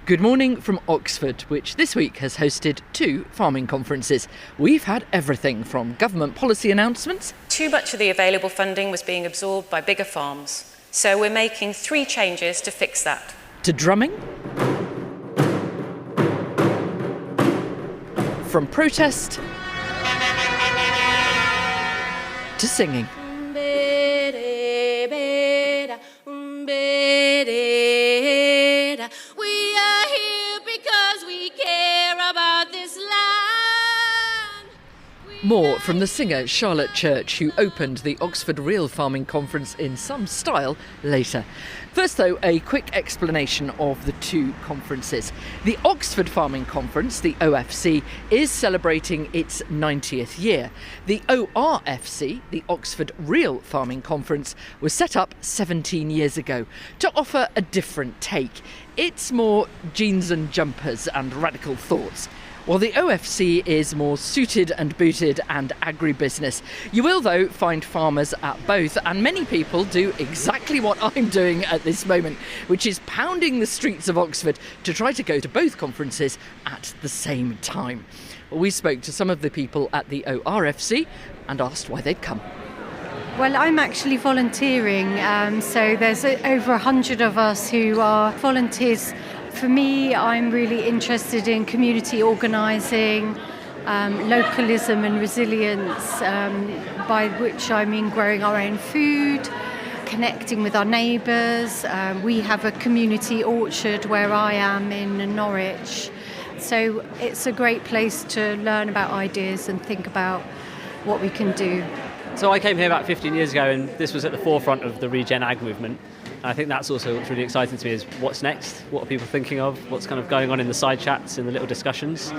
Good morning from Oxford, which this week has hosted 2 farming conferences. We've had everything from government policy announcements. Too much of the available funding was being absorbed by bigger farms. So we're making 3 changes to fix that. To drumming. From protest. To singing. We are here because we care about this land. More from the singer Charlotte Church, who opened the Oxford Real Farming Conference in some style later. First, though, a quick explanation of the 2 conferences. The Oxford Farming Conference, the OFC, is celebrating its 90th year. The ORFC, the Oxford Real Farming Conference, was set up 17 years ago to offer a different take. It's more jeans and jumpers and radical thoughts, while the OFC is more suited and booted and agribusiness. You will, though, find farmers at both, and many people do exactly what I'm doing at this moment, which is pounding the streets of Oxford to try to go to both conferences at the same time. We spoke to some of the people at the ORFC and asked why they'd come. Well, I'm actually volunteering, so there's over 100 of us who are volunteers. For me, I'm really interested in community organising, localism and resilience, by which I mean growing our own food, connecting with our neighbours. We have a community orchard where I am in Norwich. So it's a great place to learn about ideas and think about what we can do. So I came here about 15 years ago, and this was at the forefront of the regen ag movement. I think that's also what's really exciting to me, is what's next, what are people thinking of, what's kind of going on in the side chats, in the little discussions.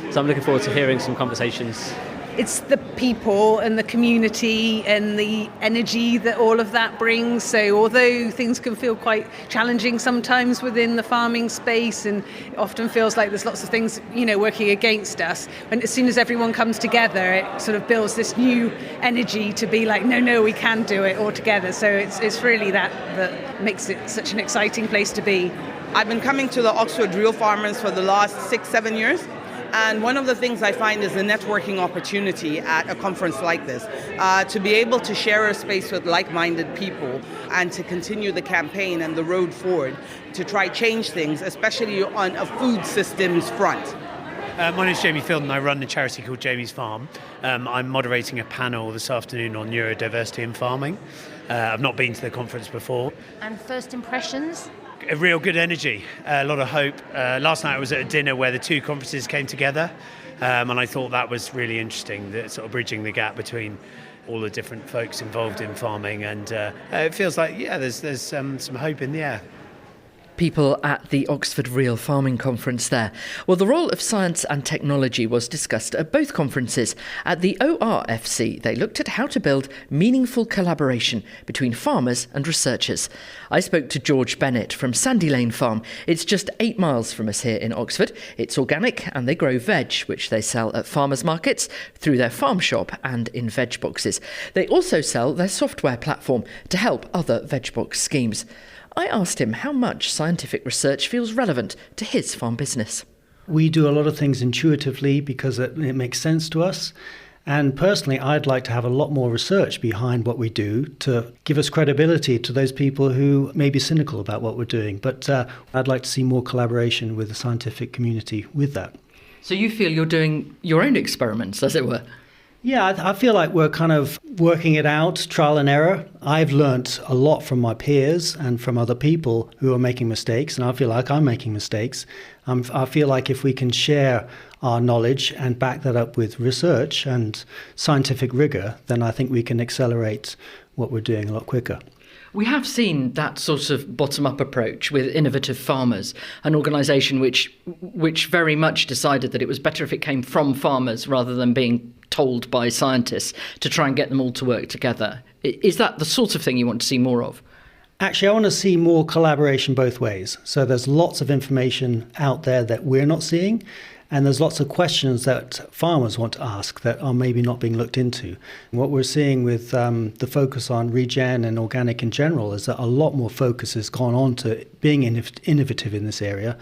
So I'm looking forward to hearing some conversations. It's the people and the community and the energy that all of that brings. So although things can feel quite challenging sometimes within the farming space, and it often feels like there's lots of things, working against us, and as soon as everyone comes together, it sort of builds this new energy to be like, no, we can do it all together. So it's really that makes it such an exciting place to be. I've been coming to the Oxford Real Farmers for the last 6-7 years. And one of the things I find is a networking opportunity at a conference like this, to be able to share a space with like-minded people and to continue the campaign and the road forward to try change things, especially on a food systems front. My name is Jamie Field and I run a charity called Jamie's Farm. I'm moderating a panel this afternoon on neurodiversity in farming. I've not been to the conference before. And first impressions? A real good energy, a lot of hope. Last night I was at a dinner where the 2 conferences came together, and I thought that was really interesting, that sort of bridging the gap between all the different folks involved in farming, and it feels like, there's some hope in the air. People at the Oxford Real Farming Conference there. Well, the role of science and technology was discussed at both conferences. At the ORFC, they looked at how to build meaningful collaboration between farmers and researchers. I spoke to George Bennett from Sandy Lane Farm. It's just 8 miles from us here in Oxford. It's organic and they grow veg, which they sell at farmers markets, through their farm shop and in veg boxes. They also sell their software platform to help other veg box schemes. I asked him how much scientific research feels relevant to his farm business. We do a lot of things intuitively because it makes sense to us. And personally, I'd like to have a lot more research behind what we do to give us credibility to those people who may be cynical about what we're doing. But I'd like to see more collaboration with the scientific community with that. So you feel you're doing your own experiments, as it were? Yeah, I feel like we're kind of working it out, trial and error. I've learnt a lot from my peers and from other people who are making mistakes, and I feel like I'm making mistakes. I feel like if we can share our knowledge and back that up with research and scientific rigour, then I think we can accelerate what we're doing a lot quicker. We have seen that sort of bottom-up approach with Innovative Farmers, an organisation which very much decided that it was better if it came from farmers rather than being told by scientists, to try and get them all to work together. Is that the sort of thing you want to see more of? Actually, I want to see more collaboration both ways. So there's lots of information out there that we're not seeing, and there's lots of questions that farmers want to ask that are maybe not being looked into. What we're seeing with the focus on regen and organic in general is that a lot more focus has gone on to being innovative in this area.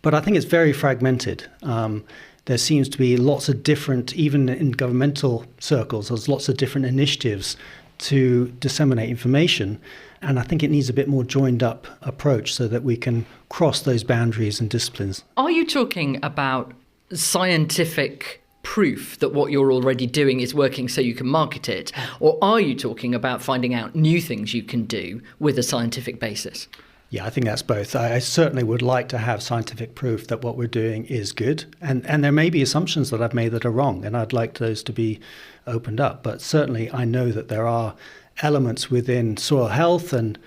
But I think it's very fragmented. There seems to be lots of different, even in governmental circles, there's lots of different initiatives to disseminate information. And I think it needs a bit more joined up approach so that we can cross those boundaries and disciplines. Are you talking about scientific proof that what you're already doing is working so you can market it? Or are you talking about finding out new things you can do with a scientific basis? Yeah, I think that's both. I certainly would like to have scientific proof that what we're doing is good. And there may be assumptions that I've made that are wrong, and I'd like those to be opened up. But certainly I know that there are elements within soil health and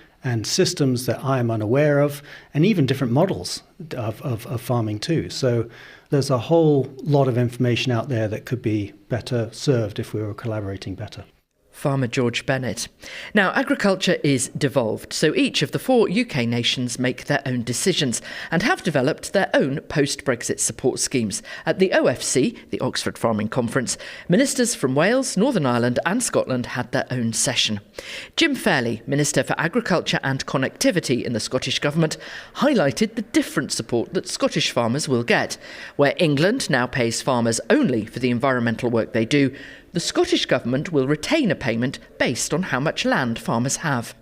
systems that I'm unaware of, and even different models of farming too. So there's a whole lot of information out there that could be better served if we were collaborating better. Farmer George Bennett. Now, agriculture is devolved, so each of the 4 UK nations make their own decisions and have developed their own post-Brexit support schemes. At the OFC, the Oxford Farming Conference, ministers from Wales, Northern Ireland and Scotland had their own session. Jim Fairley, Minister for Agriculture and Connectivity in the Scottish Government, highlighted the different support that Scottish farmers will get. Where England now pays farmers only for the environmental work they do, the Scottish Government will retain a payment based on how much land farmers have.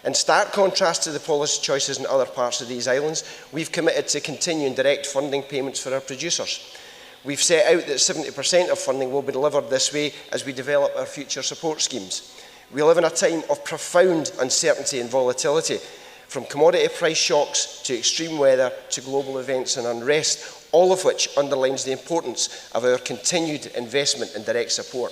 In stark contrast to the policy choices in other parts of these islands, we've committed to continuing direct funding payments for our producers. We've set out that 70% of funding will be delivered this way as we develop our future support schemes. We live in a time of profound uncertainty and volatility, from commodity price shocks to extreme weather to global events and unrest, all of which underlines the importance of our continued investment in direct support.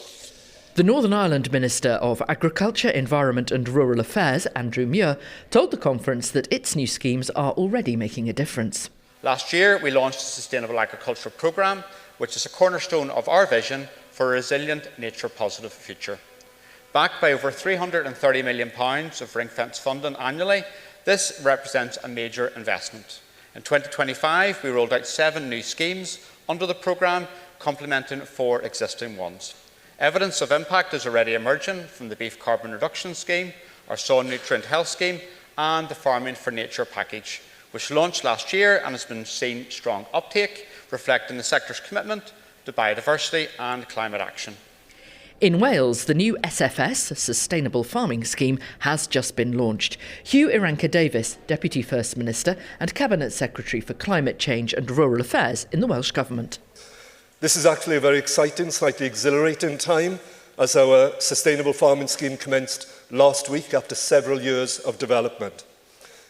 The Northern Ireland Minister of Agriculture, Environment and Rural Affairs, Andrew Muir, told the conference that its new schemes are already making a difference. Last year, we launched the Sustainable Agriculture Programme, which is a cornerstone of our vision for a resilient, nature-positive future. Backed by over £330 million of ring-fence funding annually, this represents a major investment. In 2025, we rolled out 7 new schemes under the programme, complementing 4 existing ones. Evidence of impact is already emerging from the Beef Carbon Reduction Scheme, our Soil Nutrient Health Scheme and the Farming for Nature package, which launched last year and has been seen strong uptake, reflecting the sector's commitment to biodiversity and climate action. In Wales, the new SFS, Sustainable Farming Scheme, has just been launched. Hugh Iranca-Davies, Deputy First Minister and Cabinet Secretary for Climate Change and Rural Affairs in the Welsh Government. This is actually a very exciting, slightly exhilarating time as our Sustainable Farming Scheme commenced last week after several years of development.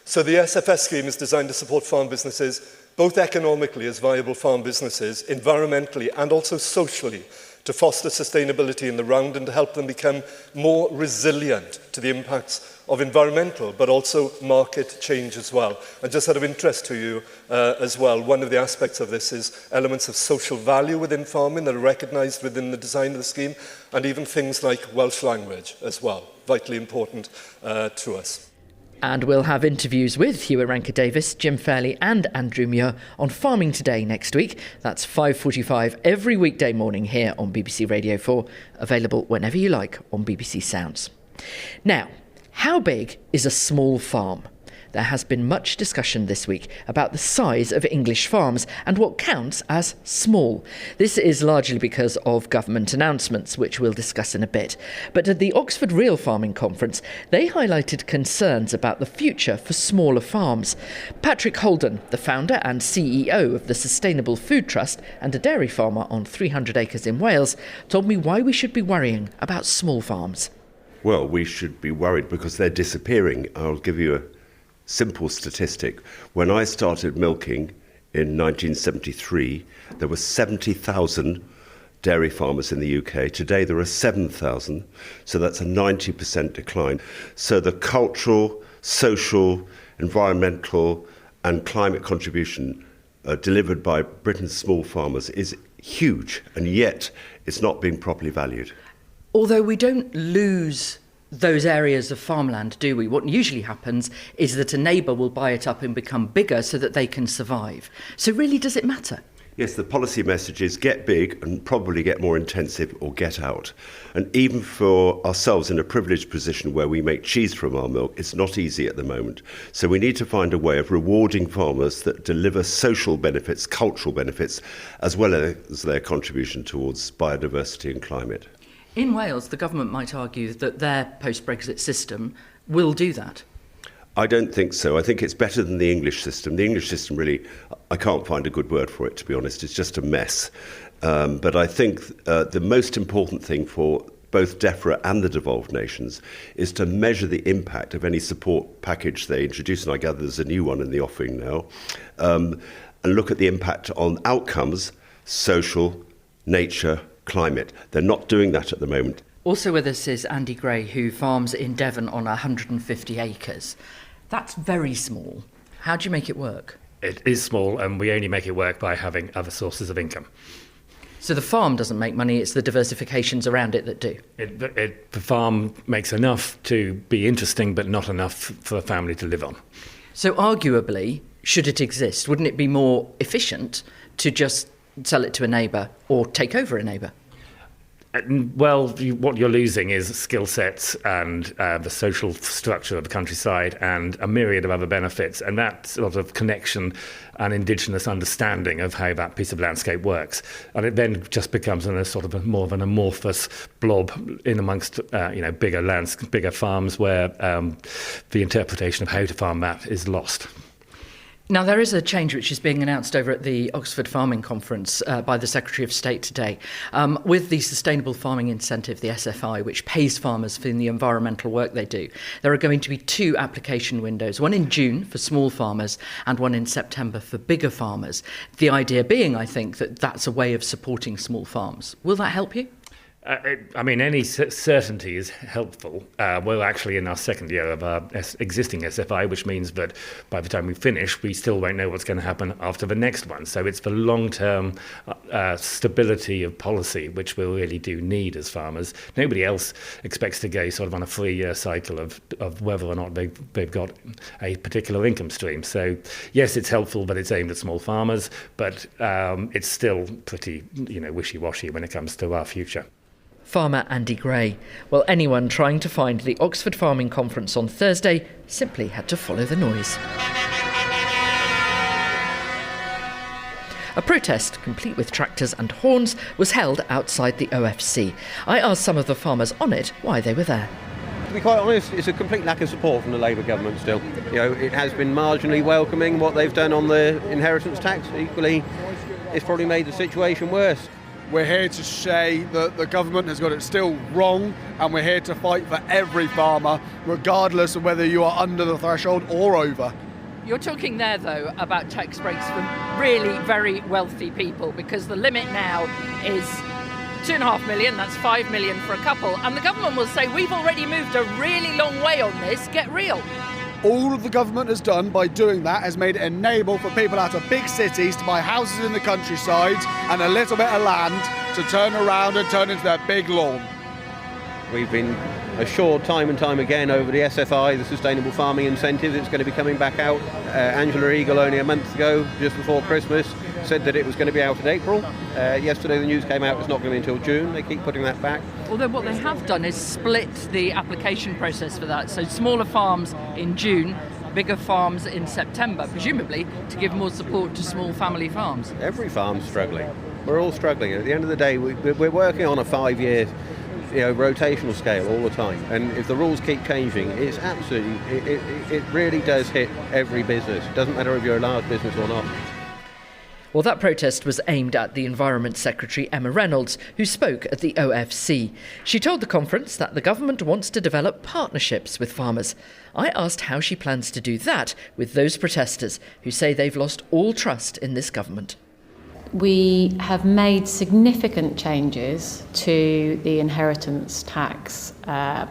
So the SFS scheme is designed to support farm businesses both economically as viable farm businesses, environmentally and also socially, to foster sustainability in the round and to help them become more resilient to the impacts of environmental but also market change as well. And just out of interest to you as well, one of the aspects of this is elements of social value within farming that are recognised within the design of the scheme, and even things like Welsh language as well, vitally important to us. And we'll have interviews with Hugh Iranca-Davies, Jim Fairley and Andrew Muir on Farming Today next week. That's 5:45 every weekday morning here on BBC Radio 4, available whenever you like on BBC Sounds. Now, how big is a small farm? There has been much discussion this week about the size of English farms and what counts as small. This is largely because of government announcements, which we'll discuss in a bit. But at the Oxford Real Farming Conference, they highlighted concerns about the future for smaller farms. Patrick Holden, the founder and CEO of the Sustainable Food Trust and a dairy farmer on 300 acres in Wales, told me why we should be worrying about small farms. Well, we should be worried because they're disappearing. I'll give you a simple statistic. When I started milking in 1973, there were 70,000 dairy farmers in the UK. Today there are 7,000, so that's a 90% decline. So the cultural, social, environmental and climate contribution delivered by Britain's small farmers is huge, and yet it's not being properly valued. Although we don't lose those areas of farmland, do we? What usually happens is that a neighbour will buy it up and become bigger so that they can survive. So really, does it matter? Yes, the policy message is get big and probably get more intensive or get out. And even for ourselves in a privileged position where we make cheese from our milk, it's not easy at the moment. So we need to find a way of rewarding farmers that deliver social benefits, cultural benefits, as well as their contribution towards biodiversity and climate. In Wales, the government might argue that their post-Brexit system will do that. I don't think so. I think it's better than the English system. The English system really, I can't find a good word for it, to be honest. It's just a mess. But I think the most important thing for both Defra and the devolved nations is to measure the impact of any support package they introduce, and I gather there's a new one in the offing now, and look at the impact on outcomes, social, nature, climate. They're not doing that at the moment. Also with us is Andy Gray, who farms in Devon on 150 acres. That's very small. How do you make it work? It is small, and we only make it work by having other sources of income. So the farm doesn't make money, it's the diversifications around it that do? The farm makes enough to be interesting, but not enough for a family to live on. So arguably, should it exist, wouldn't it be more efficient to just sell it to a neighbour or take over a neighbour? Well, what you're losing is skill sets and the social structure of the countryside and a myriad of other benefits, and that sort of connection and indigenous understanding of how that piece of landscape works. And it then just becomes more of an amorphous blob in amongst bigger farms where the interpretation of how to farm that is lost. Now, there is a change which is being announced over at the Oxford Farming Conference by the Secretary of State today, with the Sustainable Farming Incentive, the SFI, which pays farmers for the environmental work they do. There are going to be 2 application windows, one in June for small farmers and one in September for bigger farmers. The idea being, I think, that that's a way of supporting small farms. Will that help you? Any certainty is helpful. We're actually in our second year of our existing SFI, which means that by the time we finish, we still won't know what's going to happen after the next one. So it's the long-term stability of policy, which we really do need as farmers. Nobody else expects to go sort of on a 3-year cycle of whether or not they've got a particular income stream. So yes, it's helpful, but it's aimed at small farmers, but it's still pretty wishy-washy when it comes to our future. Farmer Andy Gray. Well, anyone trying to find the Oxford Farming Conference on Thursday simply had to follow the noise. A protest, complete with tractors and horns, was held outside the OFC. I asked some of the farmers on it why they were there. To be quite honest, it's a complete lack of support from the Labour government still. It has been marginally welcoming what they've done on the inheritance tax. Equally, it's probably made the situation worse. We're here to say that the government has got it still wrong, and we're here to fight for every farmer, regardless of whether you are under the threshold or over. You're talking there, though, about tax breaks for really very wealthy people, because the limit now is 2.5 million, that's 5 million for a couple, and the government will say, we've already moved a really long way on this, get real. All of the government has done by doing that has made it enable for people out of big cities to buy houses in the countryside and a little bit of land to turn around and turn into their big lawn. We've been assured time and time again over the SFI, the Sustainable Farming Incentive, it's going to be coming back out. Angela Eagle only a month ago, just before Christmas, said that it was going to be out in April. Yesterday the news came out it's not going to be until June. They keep putting that back. Although what they have done is split the application process for that. So smaller farms in June, bigger farms in September, presumably to give more support to small family farms. Every farm's struggling. We're all struggling. At the end of the day, we're working on a 5-year rotational scale all the time, and if the rules keep changing, it's absolutely, it really does hit every business. It doesn't matter if you're a large business or not. Well, that protest was aimed at the Environment Secretary Emma Reynolds, who spoke at the OFC. She told the conference that the government wants to develop partnerships with farmers. I asked how she plans to do that with those protesters who say they've lost all trust in this government. We have made significant changes to the inheritance tax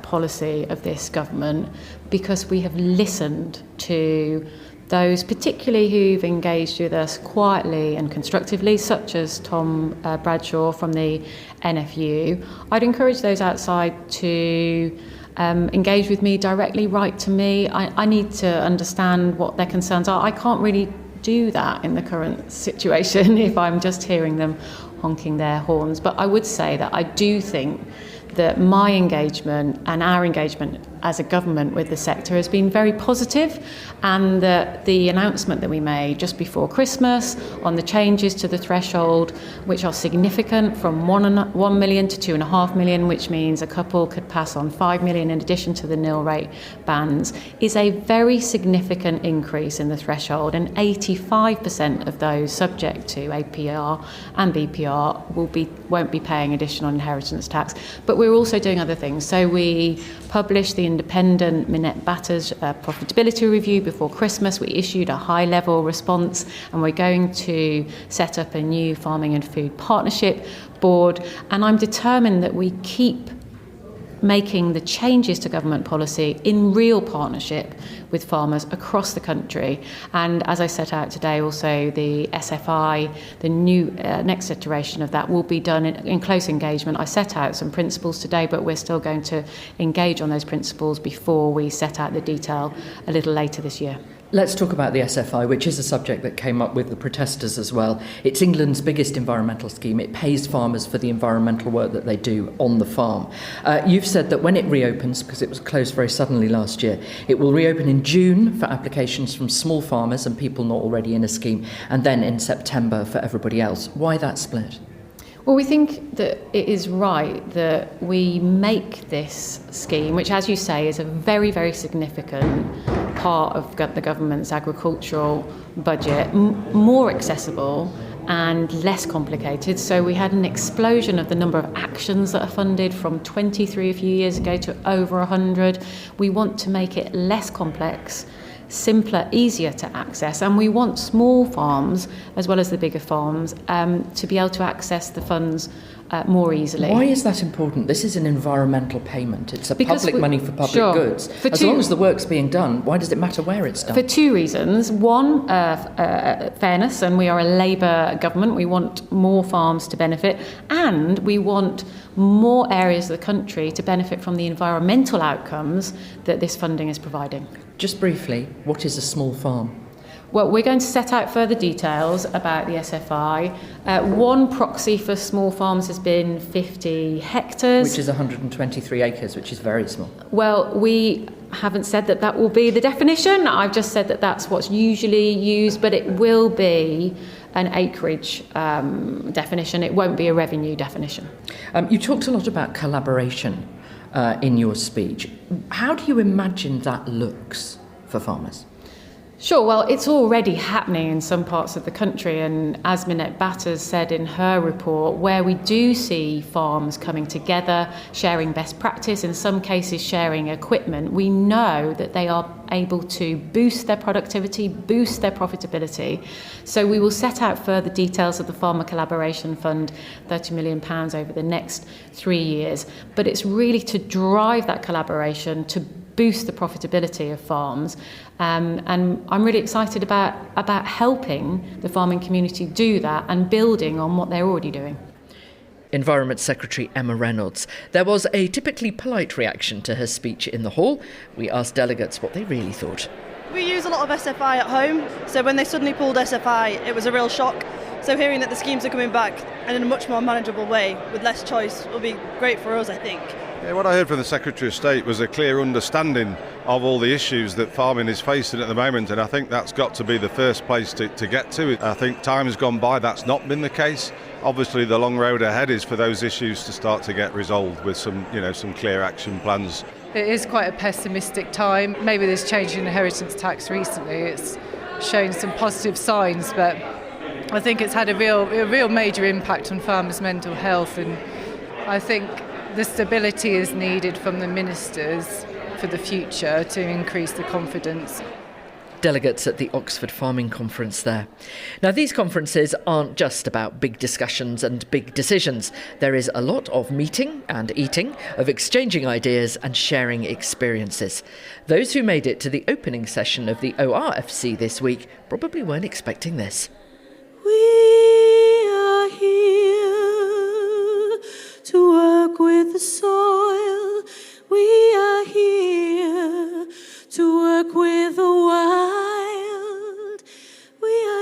policy of this government because we have listened to those particularly who've engaged with us quietly and constructively, such as Tom Bradshaw from the NFU. I'd encourage those outside to engage with me directly, write to me. I need to understand what their concerns are. I can't really do that in the current situation if I'm just hearing them honking their horns. But I would say that I do think that my engagement and our engagement as a government with the sector has been very positive, and that the announcement that we made just before Christmas on the changes to the threshold, which are significant, from 1 million to 2.5 million, which means a couple could pass on 5 million in addition to the nil rate bands, is a very significant increase in the threshold, and 85% of those subject to APR and BPR won't be paying additional inheritance tax. But we're also doing other things. So we published the independent Minette Batters profitability review before Christmas. We issued a high-level response, and we're going to set up a new farming and food partnership board. And I'm determined that we keep making the changes to government policy in real partnership with farmers across the country. And as I set out today, also the SFI, the new next iteration of that, will be done in close engagement. I set out some principles today, but we're still going to engage on those principles before we set out the detail a little later this year. Let's talk about the SFI, which is a subject that came up with the protesters as well. It's England's biggest environmental scheme. It pays farmers for the environmental work that they do on the farm. You've said that when it reopens, because it was closed very suddenly last year, it will reopen in June for applications from small farmers and people not already in a scheme, and then in September for everybody else. Why that split? Well, we think that it is right that we make this scheme, which, as you say, is a very, very significant part of the government's agricultural budget, more accessible and less complicated. So we had an explosion of the number of actions that are funded from 23 a few years ago to over 100. We want to make it less complex, simpler, easier to access, and we want small farms as well as the bigger farms to be able to access the funds more easily. Why is that important? This is an environmental payment. It's public money for public goods. As long as the work's being done, why does it matter where it's done? For two reasons. One, fairness, and we are a Labour government. We want more farms to benefit, and we want more areas of the country to benefit from the environmental outcomes that this funding is providing. Just briefly, what is a small farm? Well, we're going to set out further details about the SFI. One proxy for small farms has been 50 hectares. Which is 123 acres, which is very small. Well, we haven't said that that will be the definition. I've just said that that's what's usually used, but it will be an acreage definition. It won't be a revenue definition. You talked a lot about collaboration in your speech. How do you imagine that looks for farmers? Sure, well, it's already happening in some parts of the country, and as Minette Batters said in her report, where we do see farms coming together, sharing best practice, in some cases sharing equipment, we know that they are able to boost their productivity, boost their profitability. So we will set out further details of the Farmer Collaboration Fund, £30 million over the next 3 years, but it's really to drive that collaboration, to boost the profitability of farms, and I'm really excited about helping the farming community do that and building on what they're already doing. Environment Secretary Emma Reynolds. There was a typically polite reaction to her speech in the hall. We asked delegates what they really thought. We use a lot of SFI at home, so when they suddenly pulled SFI, it was a real shock. So hearing that the schemes are coming back and in a much more manageable way with less choice will be great for us, I think. Yeah, what I heard from the Secretary of State was a clear understanding of all the issues that farming is facing at the moment, and I think that's got to be the first place to get to. I think time has gone by, that's not been the case. Obviously the long road ahead is for those issues to start to get resolved with some clear action plans. It is quite a pessimistic time. Maybe this change in inheritance tax recently, it's shown some positive signs, but I think it's had a real major impact on farmers' mental health, and I think the stability is needed from the ministers for the future to increase the confidence. Delegates at the Oxford Farming Conference there. Now, these conferences aren't just about big discussions and big decisions. There is a lot of meeting and eating, of exchanging ideas and sharing experiences. Those who made it to the opening session of the ORFC this week probably weren't expecting this. We are here to work with the soil. We are here to work with the wild. We are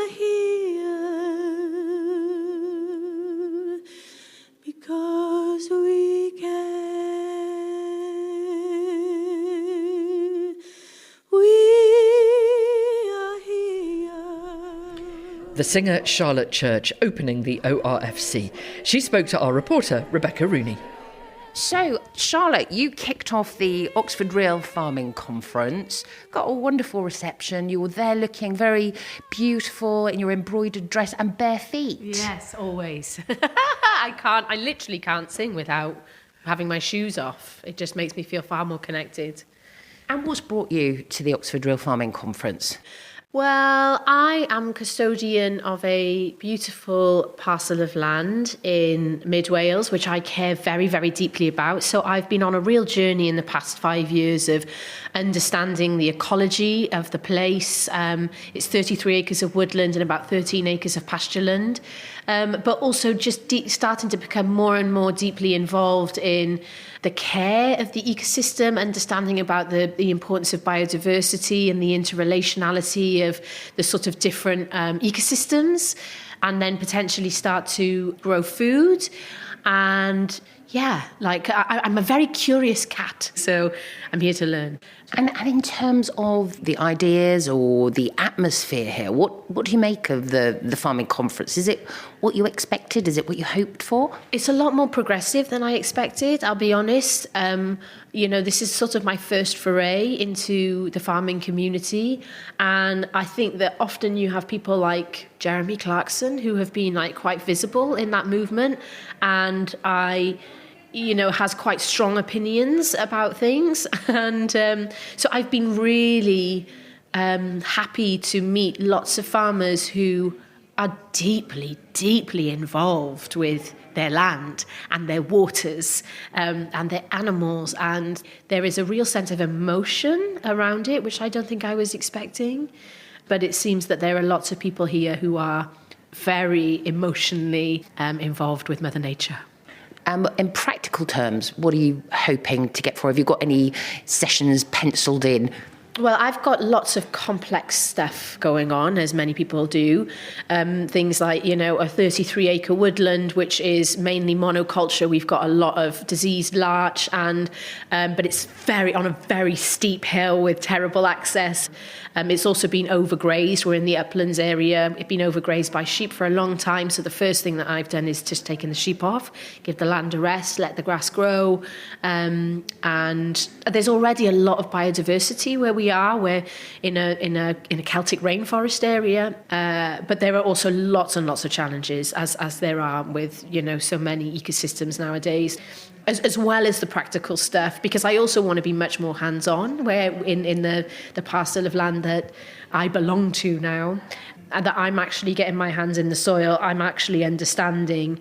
The singer Charlotte Church opening the ORFC. She spoke to our reporter, Rebecca Rooney. So, Charlotte, you kicked off the Oxford Real Farming Conference, got a wonderful reception. You were there looking very beautiful in your embroidered dress and bare feet. Yes, always. I literally can't sing without having my shoes off. It just makes me feel far more connected. And what's brought you to the Oxford Real Farming Conference? Well, I am custodian of a beautiful parcel of land in mid Wales, which I care very, very deeply about. So I've been on a real journey in the past 5 years of understanding the ecology of the place. It's 33 acres of woodland and about 13 acres of pastureland. But also just starting to become more and more deeply involved in the care of the ecosystem, understanding about the importance of biodiversity and the interrelationality of the sort of different ecosystems, and then potentially start to grow food. And yeah, I'm a very curious cat, so I'm here to learn. And in terms of the ideas or the atmosphere here, what do you make of the farming conference? Is it what you expected? Is it what you hoped for? It's a lot more progressive than I expected, I'll be honest. This is sort of my first foray into the farming community. And I think that often you have people like Jeremy Clarkson who have been quite visible in that movement. And has quite strong opinions about things. And so I've been really happy to meet lots of farmers who are deeply, deeply involved with their land and their waters and their animals. And there is a real sense of emotion around it, which I don't think I was expecting. But it seems that there are lots of people here who are very emotionally involved with Mother Nature. In practical terms, what are you hoping to get for? Have you got any sessions penciled in? Well, I've got lots of complex stuff going on, as many people do. Things like, a 33-acre woodland, which is mainly monoculture. We've got a lot of diseased larch, but it's on a very steep hill with terrible access. It's also been overgrazed. We're in the uplands area. It's been overgrazed by sheep for a long time. So the first thing that I've done is just taken the sheep off, give the land a rest, let the grass grow. And there's already a lot of biodiversity where we are. We're in a Celtic rainforest area, but there are also lots and lots of challenges, as there are with so many ecosystems nowadays, as well as the practical stuff. Because I also want to be much more hands-on, where in the parcel of land that I belong to now, and that I'm actually getting my hands in the soil. I'm actually understanding,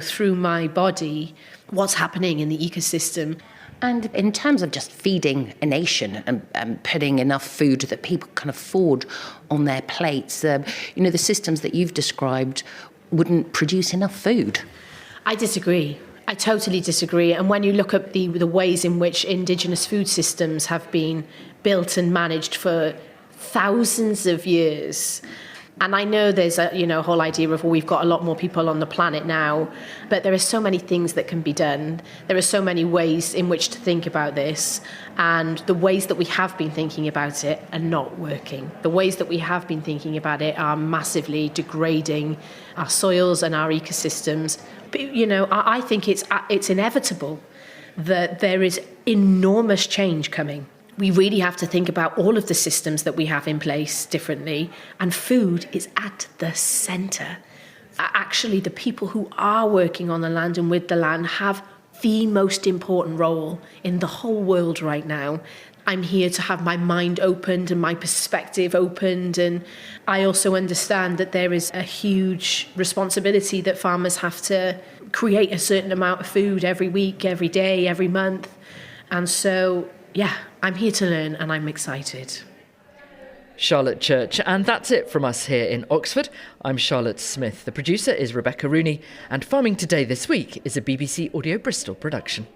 through my body, what's happening in the ecosystem. And in terms of just feeding a nation and putting enough food that people can afford on their plates, the systems that you've described wouldn't produce enough food. I disagree. I totally disagree. And when you look at the ways in which indigenous food systems have been built and managed for thousands of years, and I know there's a whole idea of, we've got a lot more people on the planet now, but there are so many things that can be done. There are so many ways in which to think about this, and the ways that we have been thinking about it are not working. The ways that we have been thinking about it are massively degrading our soils and our ecosystems. But, I think it's inevitable that there is enormous change coming. We really have to think about all of the systems that we have in place differently, and food is at the centre. Actually, the people who are working on the land and with the land have the most important role in the whole world right now. I'm here to have my mind opened and my perspective opened, and I also understand that there is a huge responsibility that farmers have to create a certain amount of food every week, every day, every month. And so, I'm here to learn, and I'm excited. Charlotte Church, and that's it from us here in Oxford. I'm Charlotte Smith. The producer is Rebecca Rooney, and Farming Today this week is a BBC Audio Bristol production.